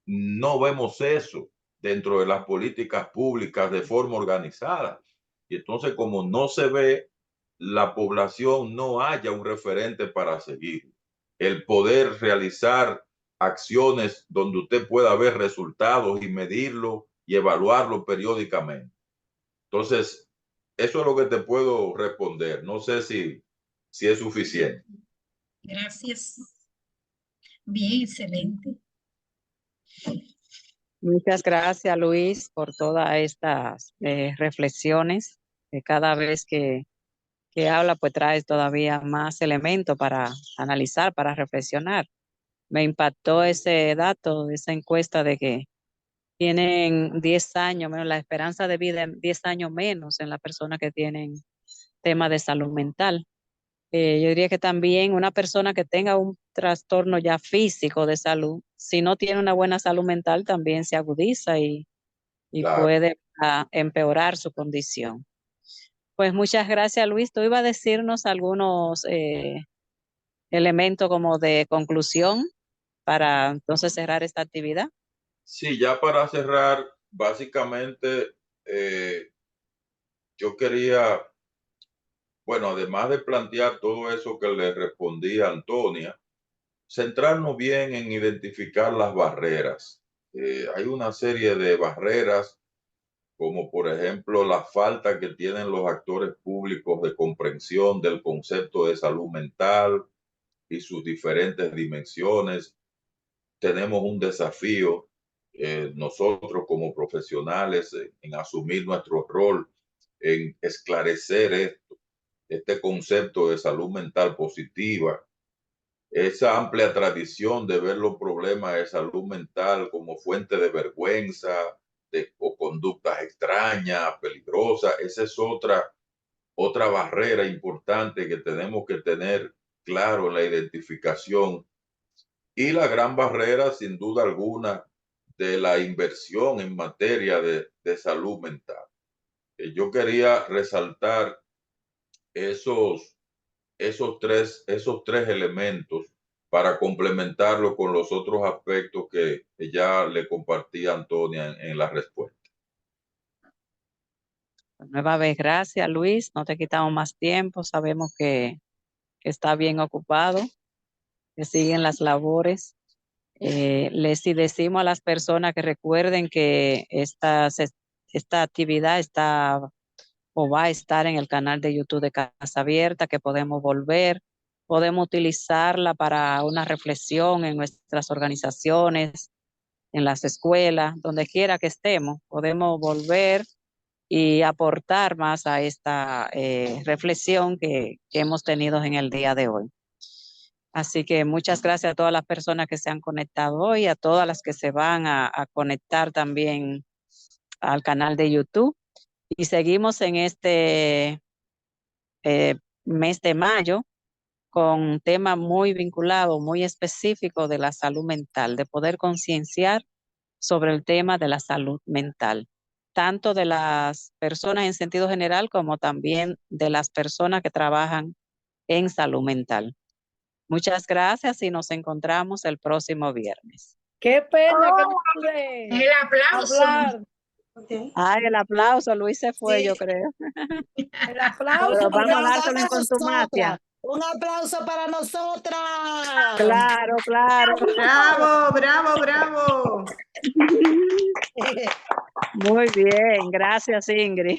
no vemos eso dentro de las políticas públicas de forma organizada. Y entonces, como no se ve, la población no haya un referente para seguir. El poder realizar acciones donde usted pueda ver resultados y medirlo y evaluarlo periódicamente. Entonces, eso es lo que te puedo responder. No sé si es suficiente. Gracias. Bien, excelente. Muchas gracias, Luis, por todas estas reflexiones. Cada vez que habla, pues traes todavía más elementos para analizar, para reflexionar. Me impactó ese dato, esa encuesta de que tienen 10 años menos, la esperanza de vida en 10 años menos en las personas que tienen temas de salud mental. Yo diría que también una persona que tenga un trastorno ya físico de salud, si no tiene una buena salud mental, también se agudiza y y Claro. puede empeorar su condición. Pues muchas gracias, Luis. Tú ibas a decirnos algunos elementos como de conclusión para entonces cerrar esta actividad. Sí, ya para cerrar, básicamente yo quería, bueno, además de plantear todo eso que le respondí a Antonia, centrarnos bien en identificar las barreras. Hay una serie de barreras, como por ejemplo la falta que tienen los actores públicos de comprensión del concepto de salud mental y sus diferentes dimensiones. Tenemos un desafío nosotros como profesionales en asumir nuestro rol, en esclarecer este concepto de salud mental positiva, esa amplia tradición de ver los problemas de salud mental como fuente de vergüenza o conductas extrañas, peligrosas. Esa es otra barrera importante que tenemos que tener claro en la identificación. Y la gran barrera, sin duda alguna, de la inversión en materia de salud mental. Yo quería resaltar esos tres elementos para complementarlo con los otros aspectos que ya le compartí a Antonia en la respuesta. Nueva vez, gracias, Luis. No te quitamos más tiempo. Sabemos que está bien ocupado, que siguen las labores. Les decimos a las personas que recuerden que esta actividad está o va a estar en el canal de YouTube de Casa Abierta, que podemos utilizarla para una reflexión en nuestras organizaciones, en las escuelas, donde quiera que estemos, podemos volver y aportar más a esta reflexión que hemos tenido en el día de hoy. Así que muchas gracias a todas las personas que se han conectado hoy, a todas las que se van a conectar también al canal de YouTube. Y seguimos en este mes de mayo con un tema muy vinculado, muy específico de la salud mental, de poder concienciar sobre el tema de la salud mental, tanto de las personas en sentido general como también de las personas que trabajan en salud mental. Muchas gracias y nos encontramos el próximo viernes. Qué pena que no pude El aplauso. hablar. Ay, el aplauso, Luis se fue, Sí. yo creo. El aplauso. Pero vamos a aplauso dárselo en para contumacia. nosotras. Un aplauso para nosotras. Claro, claro. Bravo, bravo, bravo. Muy bien, gracias, Ingrid.